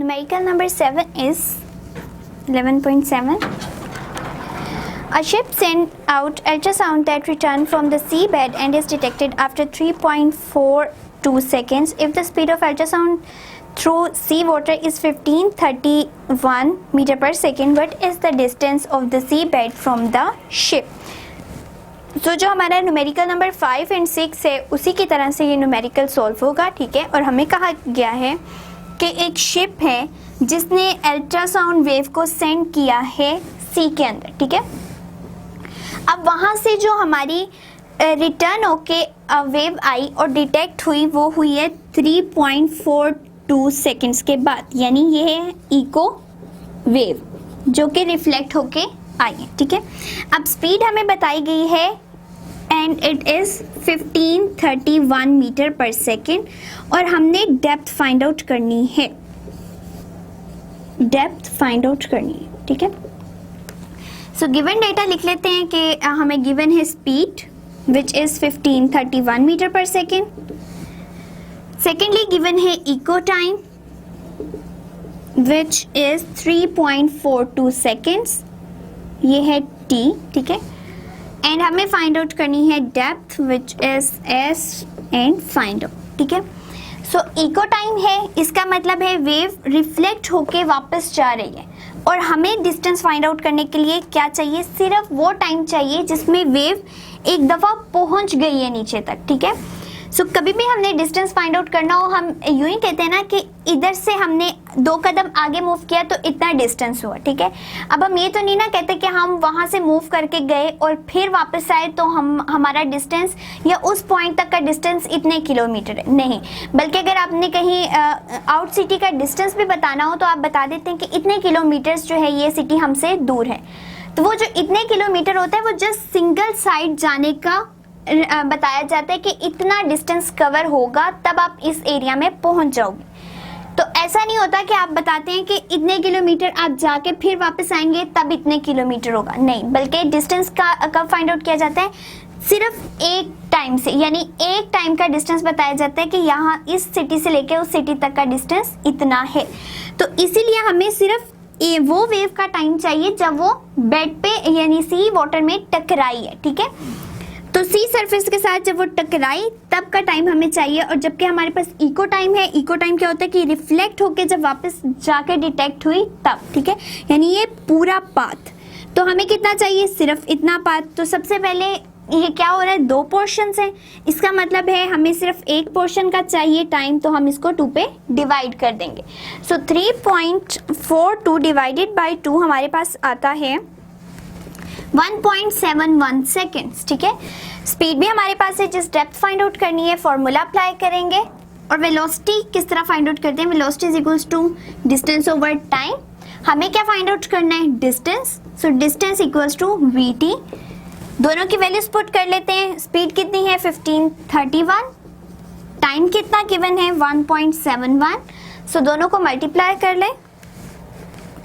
numerical number 7 is 11.7. A ship sent out ultrasound that returned from the seabed and is detected after 3.42 seconds. If the speed of ultrasound through seawater is 1531 meter per second, what is the distance of the seabed from the ship? तो जो हमारा numerical number 5 and 6 है उसी की तरह से ये numerical solve होगा, ठीक है। और हमें कहा गया है कि एक शिप है जिसने अल्ट्रासाउंड वेव को सेंड किया है सी के अंदर, ठीक है। अब वहाँ से जो हमारी रिटर्न होके वेव आई और डिटेक्ट हुई वो हुई है 3.42 सेकेंड्स के बाद, यानी ये है इको वेव जो कि रिफ्लेक्ट होके आई है, ठीक है। अब स्पीड हमें बताई गई है and it is 1531 metre per second और हमने डेप्थ फाइंड आउट करनी है, डेप्थ फाइंड आउट करनी है, ठीक है। सो गिवन डेटा लिख लेते हैं कि हमें गिवन है speed which is 1531 metre per second. Secondly given है echo time which is 3.42 seconds, ये है t, ठीक है। एंड हमें फाइंड आउट करनी है depth which is s and find out, ठीक है। सो इको टाइम है, इसका मतलब है वेव रिफ्लेक्ट होके वापस जा रही है और हमें डिस्टेंस फाइंड आउट करने के लिए क्या चाहिए, सिर्फ वो टाइम चाहिए जिसमें वेव एक दफ़ा पहुंच गई है नीचे तक, ठीक है। सो कभी भी हमने डिस्टेंस फाइंड आउट करना हो, हम यूं ही कहते हैं ना कि इधर से हमने 2 कदम आगे मूव किया तो इतना डिस्टेंस हुआ, ठीक है। अब हम ये तो नहीं ना कहते कि हम वहाँ से मूव करके गए और फिर वापस आए तो हमारा डिस्टेंस या उस पॉइंट तक का डिस्टेंस इतने किलोमीटर है, नहीं। बल्कि अगर आपने कहीं आउट सिटी का डिस्टेंस भी बताना हो तो आप बता देते हैं कि इतने किलोमीटर्स जो है ये सिटी हमसे दूर है। तो वो जो इतने किलोमीटर होता है वो जस्ट सिंगल साइड जाने का बताया जाता है कि इतना डिस्टेंस कवर होगा तब आप इस एरिया में पहुंच जाओगे। तो ऐसा नहीं होता कि आप बताते हैं कि इतने किलोमीटर आप जाके फिर वापस आएंगे तब इतने किलोमीटर होगा, नहीं। बल्कि डिस्टेंस का कब फाइंड आउट किया जाता है, सिर्फ एक टाइम से, यानी एक टाइम का डिस्टेंस बताया जाता है कि यहाँ इस सिटी से लेके उस सिटी तक का डिस्टेंस इतना है। तो इसीलिए हमें सिर्फ वो वेव का टाइम चाहिए जब वो बेड पे यानी सी वाटर में टकराई है, ठीक है। तो सी सरफेस के साथ जब वो टकराई तब का टाइम हमें चाहिए। और जबकि हमारे पास इको टाइम है, इको टाइम क्या होता है कि रिफ्लेक्ट होके जब वापस जाके डिटेक्ट हुई तब, ठीक है। यानी ये पूरा पाथ, तो हमें कितना चाहिए, सिर्फ इतना पाथ। तो सबसे पहले ये क्या हो रहा है, 2 पोर्शंस हैं, इसका मतलब है हमें सिर्फ एक पोर्शन का चाहिए टाइम, तो हम इसको 2 पे डिवाइड कर देंगे। सो 3.42 डिवाइडेड बाई 2 हमारे पास आता है 1.71 सेकेंड्स, ठीक है। स्पीड भी हमारे पास है, जिस डेप्थ फाइंड आउट करनी है फॉर्मूला अप्लाई करेंगे। और वेलोसिटी किस तरह फाइंड आउट करते हैं, velocity is equals to distance over time. हमें क्या फाइंड आउट करना है, distance. So distance equals to vt। दोनों की वैल्यूज पुट कर लेते हैं। स्पीड कितनी है 1531, टाइम कितना गिवन है 1.71। सो दोनों को मल्टीप्लाई कर लें,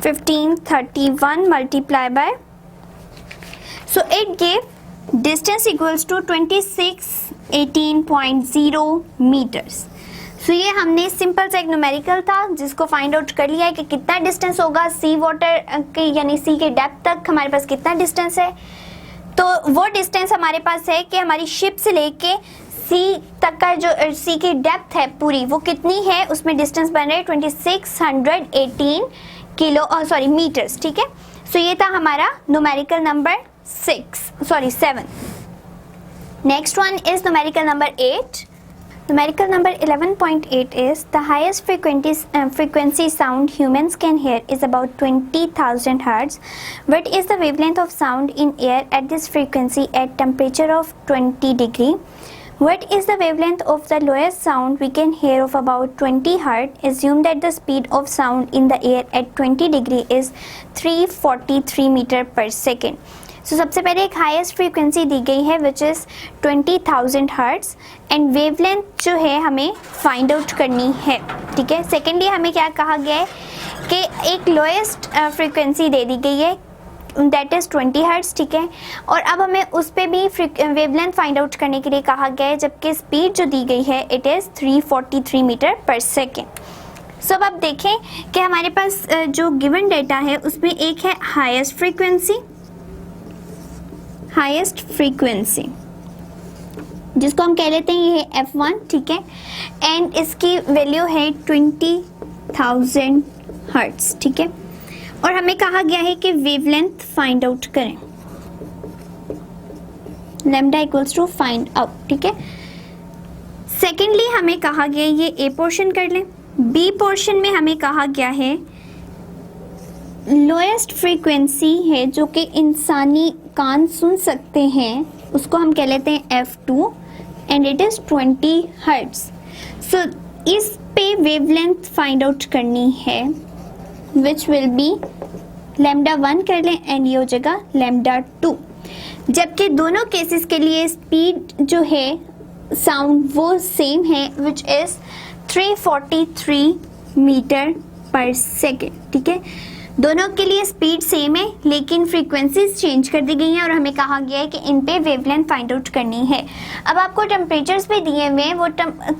1531 multiply by, so it gave distance equals to 2618.0 meters। so ये हमने सिंपल सा एक न्यूमेरिकल था जिसको फाइंड आउट कर लिया है कि कितना डिस्टेंस होगा सी वाटर के, यानी सी के डेप्थ तक हमारे पास कितना डिस्टेंस है। तो वो डिस्टेंस हमारे पास है कि हमारी शिप से लेके सी तक का जो सी की डेप्थ है पूरी वो कितनी है, उसमें डिस्टेंस बन रहा है 2618 मीटर्स, ठीक है। सो ये था हमारा numerical number 7. Next one is numerical number 8. Numerical number 11.8 is the highest frequency sound humans can hear is about 20,000 hertz. What is the wavelength of sound in air at this frequency at temperature of 20 degree? What is the wavelength of the lowest sound we can hear of about 20 hertz? Assume that the speed of sound in the air at 20 degree is 343 meter per second. So सबसे पहले एक highest frequency दी गई है which is 20,000 hertz and wavelength जो है हमें find out करनी है, ठीक है। सेकेंडली हमें क्या कहा गया है कि एक लोएस्ट फ्रीक्वेंसी दे दी गई है दैट इज़ 20 हर्ट्स, ठीक है। और अब हमें उस पर भी वेवलेंथ फाइंड आउट करने के लिए कहा गया है, जबकि स्पीड जो दी गई है it is 343 metre per second. सो अब आप देखें कि हमारे पास जो गिवन डेटा है उसमें एक है हाईएस्ट फ्रीक्वेंसी जिसको हम कह लेते हैं ये है F1, ठीक है, एंड इसकी वैल्यू है 20,000 हर्ट्ज, ठीक है, और हमें कहा गया है कि वेवलेंथ फाइंड आउट करें, lambda equals to find out, ठीक है। सेकेंडली हमें कहा गया ये ए पोर्शन कर लें, बी पोर्शन में हमें कहा गया है लोएस्ट फ्रीक्वेंसी है जो कि इंसानी कान सुन सकते हैं, उसको हम कह लेते हैं F2 and it is 20 hertz. So इस पे वेवलेंथ फाइंड आउट करनी है विच विल बी लैम्डा 1 कर लें एंड ये हो जाएगा लैम्डा 2, जबकि दोनों केसेस के लिए स्पीड जो है साउंड वो सेम है which is 343 metre per second, ठीक है। दोनों के लिए स्पीड सेम है लेकिन फ्रीक्वेंसीज चेंज कर दी गई हैं और हमें कहा गया है कि इन पे वेवलेंथ फाइंड आउट करनी है। अब आपको टेम्परेचर्स भी दिए हुए हैं, वो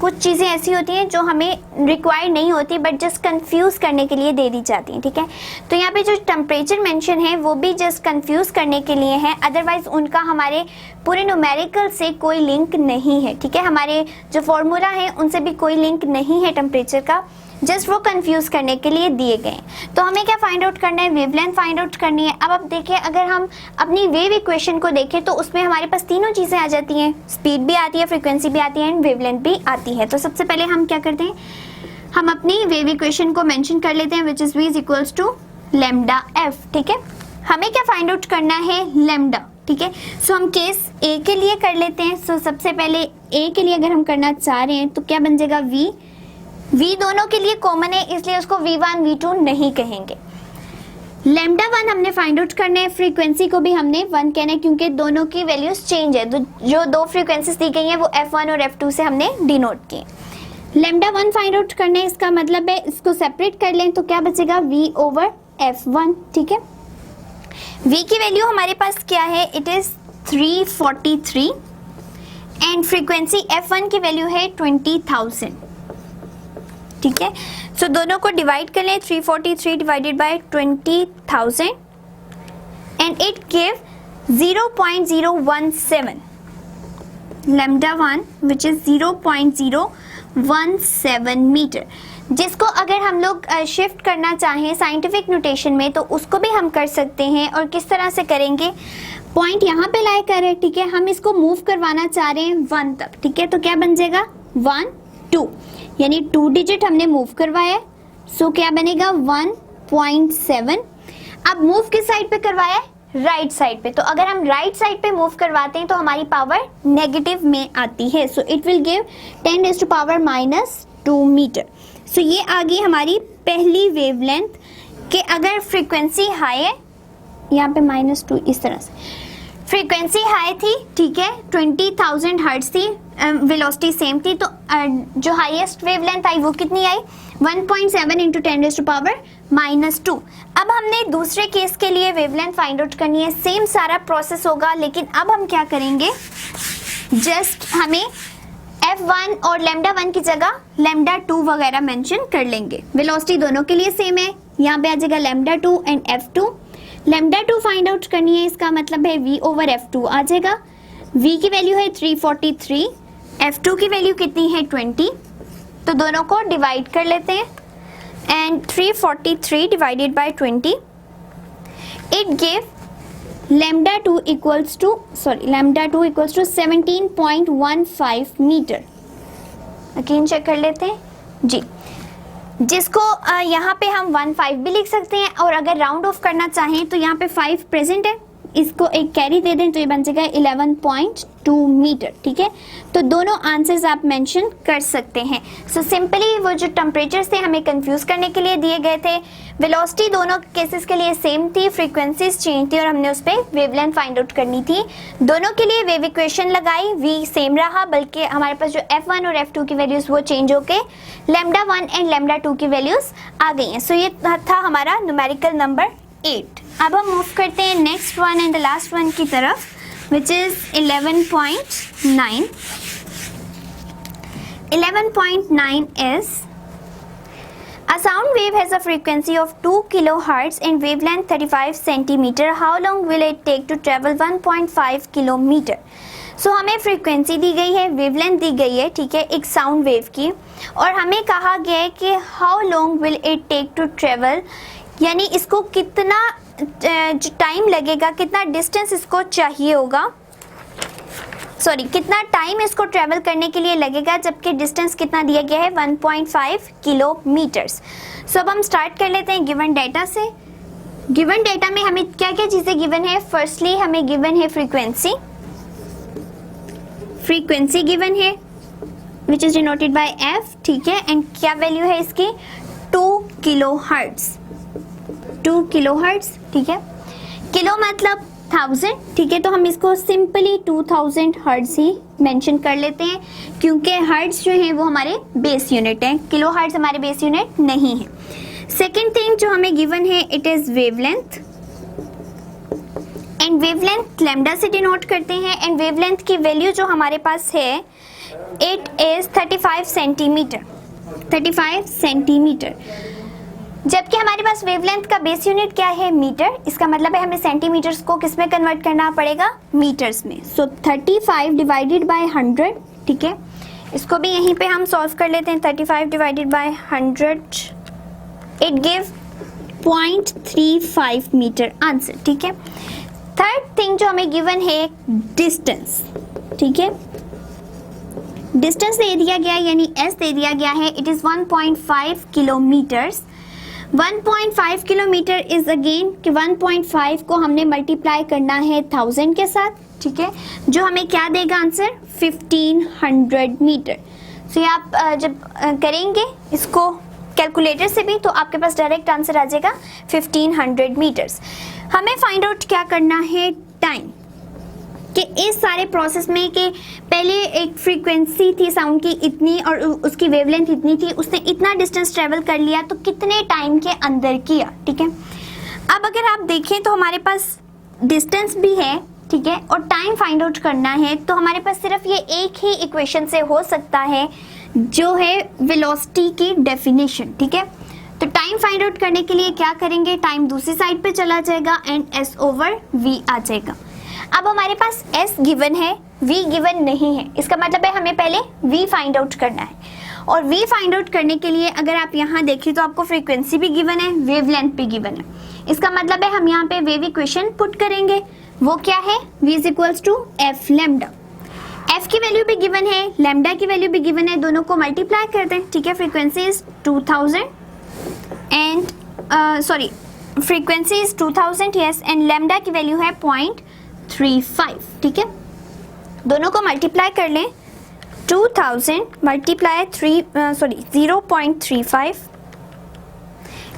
कुछ चीज़ें ऐसी होती हैं जो हमें रिक्वायर्ड नहीं होती बट जस्ट कंफ्यूज करने के लिए दे दी जाती हैं, ठीक है। तो यहाँ पे जो टेम्परेचर मेंशन है वो भी जस्ट कंफ्यूज करने के लिए है, अदरवाइज उनका हमारे पूरे न्यूमेरिकल से कोई लिंक नहीं है, ठीक है। हमारे जो फॉर्मूला है उनसे भी कोई लिंक नहीं है टेम्परेचर का, जस्ट वो कंफ्यूज करने के लिए दिए गए। तो हमें क्या फाइंड आउट करना है, वेवलेंथ फाइंड आउट करनी है। अब आप देखिए अगर हम अपनी वेव इक्वेशन को देखें तो उसमें हमारे पास तीनों चीज़ें आ जाती हैं, स्पीड भी आती है, फ्रीक्वेंसी भी आती है एंड वेवलेंथ भी आती है। तो सबसे पहले हम क्या करते हैं, हम अपनी वेव इक्वेशन को मेंशन कर लेते हैं which is v equals to lambda F, ठीक है। हमें क्या फाइंड आउट करना है, लैम्डा, ठीक है। सो हम केस ए के लिए कर लेते हैं। सो सबसे पहले ए के लिए अगर हम करना चाह रहे हैं तो क्या बन जाएगा, v दोनों के लिए कॉमन है इसलिए उसको v1 v2 नहीं कहेंगे। लैम्डा 1 हमने फाइंड आउट करना है, फ्रीक्वेंसी को भी हमने 1 कहना है क्योंकि दोनों की वैल्यूज चेंज है, तो जो दो फ्रीक्वेंसीज दी गई हैं वो f1 और f2 से हमने डिनोट की। लैम्डा 1 फाइंड आउट करना है, इसका मतलब है इसको सेपरेट कर लें तो क्या बचेगा, v ओवर f1, ठीक है। v की वैल्यू हमारे पास क्या है, it is 343 and frequency f1 की वैल्यू है 20,000, ठीक है। सो दोनों को डिवाइड कर लें, 343 divided by 20,000 and it give 0.017 lambda 1 which is 0.017 metre, जिसको अगर हम लोग शिफ्ट करना चाहें साइंटिफिक नोटेशन में तो उसको भी हम कर सकते हैं। और किस तरह से करेंगे, पॉइंट यहाँ पे लाई कर रहे हैं, ठीक है, हम इसको मूव करवाना चाह रहे हैं 1 तक, ठीक है। तो क्या बन जाएगा 1 2 यानी 2 डिजिट हमने मूव करवाया, सो क्या बनेगा 1.7। अब मूव किस साइड पे करवाया है, राइट साइड पे, तो अगर हम राइट साइड पे मूव करवाते हैं तो हमारी पावर नेगेटिव में आती है, so it will give 10⁻⁻2 metre. So ये आ गई हमारी पहली वेवलेंथ कि अगर फ्रीक्वेंसी हाई है, यहाँ पे -2 इस तरह से फ्रीक्वेंसी हाई थी, ठीक है, 20,000 हर्ट्ज थी, वेलोसिटी सेम थी, तो जो हाईएस्ट वेवलेंथ आई वो कितनी आई, 1.7 इंटू 10⁻⁻2। अब हमने दूसरे केस के लिए वेवलेंथ फाइंड आउट करनी है, सेम सारा प्रोसेस होगा, लेकिन अब हम क्या करेंगे, जस्ट हमें f1 और लैम्डा 1 की जगह लैम्डा 2 वगैरह मेंशन कर लेंगे। वेलोसिटी दोनों के लिए सेम है, यहाँ पे आ जाएगा lambda 2 and f2। Lambda 2 find out करनी है, इसका मतलब है v ओवर f2 आ जाएगा। v की वैल्यू है 343, f2 की वैल्यू कितनी है 20, तो दोनों को डिवाइड कर लेते हैं and 343 divided by 20 it give lambda 2 equals to 17.15 metre. Again check कर लेते हैं जी, जिसको यहाँ पे हम 15 भी लिख सकते हैं और अगर राउंड ऑफ करना चाहें तो यहाँ पे 5 प्रेजेंट है, इसको एक कैरी दे दें तो ये बन जाएगा 11.2 मीटर, ठीक है। तो दोनों आंसर्स आप मेंशन कर सकते हैं। सो सिंपली वो जो टेम्परेचर्स थे हमें कंफ्यूज करने के लिए दिए गए थे, वेलोसिटी दोनों केसेस के लिए सेम थी, फ्रीक्वेंसीज चेंज थी और हमने उस पर वेवलेंथ फाइंड आउट करनी थी। दोनों के लिए वेव इक्वेशन लगाई, v सेम रहा, बल्कि हमारे पास जो f1 और f2 की वैल्यूज वो चेंज होके लैम्डा 1 एंड लैम्डा 2 की वैल्यूज आ गई हैं। सो ये था हमारा न्यूमेरिकल नंबर 8। अब हम मूव करते हैं next one and the last one की तरफ, which is 11.9। 11.9 is A sound wave has a frequency of 2 kilohertz and wavelength 35 centimeter. How long will it take to travel 1.5 kilometer? सो हमें frequency दी गई है, वेवलेंथ दी गई है, ठीक है, एक साउंड वेव की, और हमें कहा गया है कि how long will it take to travel, यानी इसको कितना टाइम लगेगा, कितना डिस्टेंस इसको चाहिए होगा, सॉरी कितना टाइम इसको ट्रेवल करने के लिए लगेगा, जबकि डिस्टेंस कितना दिया गया है 1.5 किलोमीटर्स। सो अब हम स्टार्ट कर लेते हैं गिवन डेटा से। गिवन डेटा में हमें क्या क्या चीज़ें गिवन है? फर्स्टली हमें गिवन है फ्रीक्वेंसी गिवन है which is denoted by F, ठीक है, एंड क्या वैल्यू है इसकी? 2 किलोहर्ट्ज, 2 किलोहर्ट्ज, ठीक है, किलो मतलब 1000, ठीक है, तो हम इसको सिंपली 2000 हर्ट्ज ही मेंशन कर लेते हैं, क्योंकि हर्ट्ज जो है वो हमारे बेस यूनिट है, किलो हर्ट्ज हमारे बेस यूनिट नहीं है। सेकेंड थिंग जो हमें गिवन है it is wavelength, and wavelength lambda से डिनोट करते हैं, एंड वेवलेंथ की वैल्यू जो हमारे पास है इट इज 35 सेंटीमीटर, 35 सेंटीमीटर, जबकि हमारे पास वेवलेंथ का बेस यूनिट क्या है? मीटर। इसका मतलब है हमें सेंटीमीटर्स को किस में कन्वर्ट करना पड़ेगा? मीटर्स में। सो 35 डिवाइडेड बाय 100, ठीक है, इसको भी यहीं पे हम सॉल्व कर लेते हैं। 35 divided by 100 it give 0.35 metre answer, ठीक है। थर्ड थिंग जो हमें गिवन है डिस्टेंस, ठीक है, डिस्टेंस दे दिया गया यानी एस दे दिया गया है, it is 1.5 kilometres. 1.5 kilometre is again कि 1.5 को हमने मल्टीप्लाई करना है 1000 के साथ, ठीक है, जो हमें क्या देगा आंसर? 1500 मीटर। सो ये आप जब करेंगे इसको कैलकुलेटर से भी तो आपके पास डायरेक्ट आंसर आ जाएगा 1500 मीटर्स। हमें फाइंड आउट क्या करना है? टाइम, कि इस सारे प्रोसेस में कि पहले एक फ्रीक्वेंसी थी साउंड की इतनी और उसकी वेवलेंथ इतनी थी, उसने इतना डिस्टेंस ट्रेवल कर लिया तो कितने टाइम के अंदर किया, ठीक है। अब अगर आप देखें तो हमारे पास डिस्टेंस भी है, ठीक है, और टाइम फाइंड आउट करना है, तो हमारे पास सिर्फ ये एक ही इक्वेशन से हो सकता है जो है वेलोसिटी की डेफिनेशन, ठीक है। तो टाइम फाइंड आउट करने के लिए क्या करेंगे? टाइम दूसरी साइड पे चला जाएगा एंड एस ओवर वी आ जाएगा। अब हमारे पास s गिवन है, v गिवन नहीं है, इसका मतलब है हमें पहले v फाइंड आउट करना है, और v फाइंड आउट करने के लिए अगर आप यहाँ देखें तो आपको फ्रीक्वेंसी भी गिवन है, वेवलेंथ भी गिवन है, इसका मतलब है हम यहाँ पे वेव इक्वेशन पुट करेंगे, वो क्या है? v is equals to F lambda. f की वैल्यू भी गिवन है, लैम्डा की वैल्यू भी गिवन है, दोनों को मल्टीप्लाई करते हैं, ठीक है। Frequency is 2000 and sorry frequency is 2000 yes, and lambda की वैल्यू है 0.35, ठीक है, दोनों को मल्टीप्लाई कर लें। 2000 मल्टीप्लाई 0.35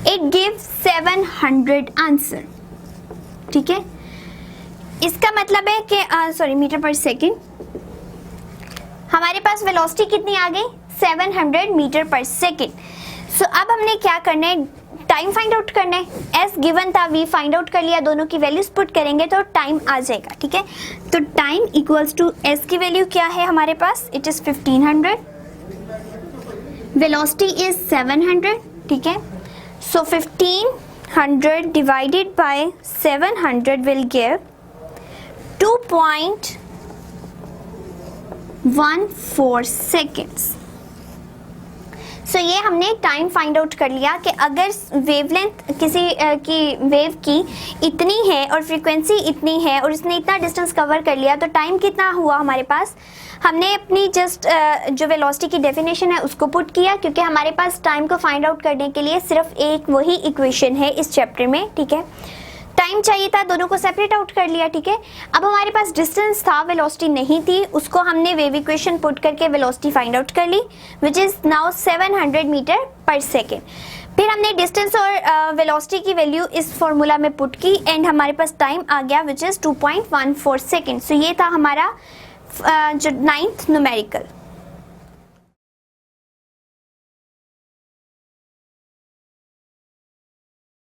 इट गिव 700 आंसर, ठीक है। इसका मतलब है कि सॉरी मीटर पर सेकेंड, हमारे पास वेलोसिटी कितनी आ गई? 700 मीटर पर सेकेंड। सो अब हमने क्या करना है? टाइम फाइंड आउट करना है। एस गिवन था, वी फाइंड आउट कर लिया, दोनों की वैल्यूज पुट करेंगे तो टाइम आ जाएगा, ठीक है। तो टाइम इक्वल्स टू एस की वैल्यू क्या है हमारे पास? इट इज 1500, वेलोसिटी इज 700, ठीक है। So 1500 divided by 700 will give 2.14 seconds. So ये हमने टाइम फाइंड आउट कर लिया कि अगर वेवलेंथ किसी की वेव की इतनी है और फ्रीक्वेंसी इतनी है और उसने इतना डिस्टेंस कवर कर लिया तो टाइम कितना हुआ हमारे पास? हमने अपनी जस्ट जो वेलोसिटी की डेफिनेशन है उसको पुट किया, क्योंकि हमारे पास टाइम को फाइंड आउट करने के लिए सिर्फ एक वही इक्वेशन है इस चैप्टर में, ठीक है। टाइम चाहिए था, दोनों को सेपरेट आउट कर लिया, ठीक है। अब हमारे पास डिस्टेंस था, वेलोसिटी नहीं थी, उसको हमने वेव इक्वेशन पुट करके वेलोसिटी फाइंड आउट कर ली which is now 700 metre per second. फिर हमने डिस्टेंस और वेलोसिटी की वैल्यू इस फॉर्मूला में पुट की एंड हमारे पास टाइम आ गया विच इज 2.14 सेकेंड। सो ये था हमारा जो 9th न्यूमेरिकल।